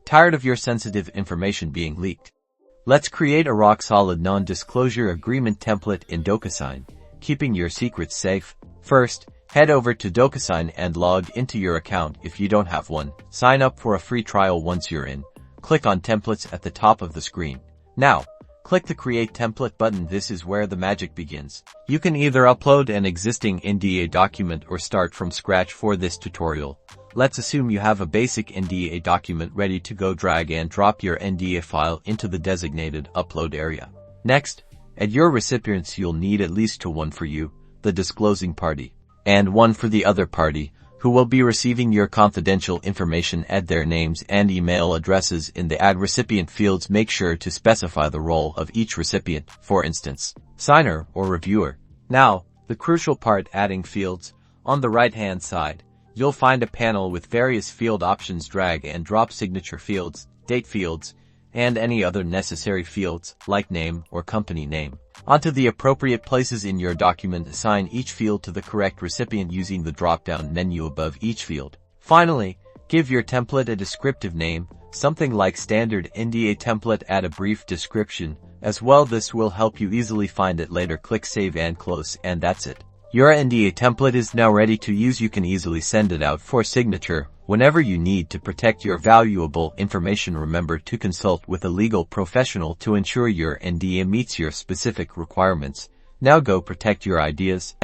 Tired of your sensitive information being leaked? Let's create a rock-solid non-disclosure agreement template in DocuSign, keeping your secrets safe. First, head over to DocuSign and log into your account if you don't have one. Sign up for a free trial once you're in. Click on Templates at the top of the screen. Now, click the Create Template button. This is where the magic begins. You can either upload an existing NDA document or start from scratch for this tutorial. Let's assume you have a basic NDA document ready to go. Drag and drop your NDA file into the designated upload area. Next, at your recipients you'll need at least one for you, the disclosing party, and one for the other party, who will be receiving your confidential information. Add their names and email addresses in the Add Recipient fields. Make sure to specify the role of each recipient, for instance, signer or reviewer. Now, the crucial part, adding fields. On the right-hand side, you'll find a panel with various field options. Drag and drop signature fields, date fields, and any other necessary fields, like name or company name, onto the appropriate places in your document. Assign each field to the correct recipient using the drop-down menu above each field. Finally, give your template a descriptive name, something like standard NDA template. Add a brief description as well. This will help you easily find it later. Click Save and Close, and that's it. Your NDA template is now ready to use. You can easily send it out for signature whenever you need to protect your valuable information. Remember to consult with a legal professional to ensure your NDA meets your specific requirements. Now go protect your ideas.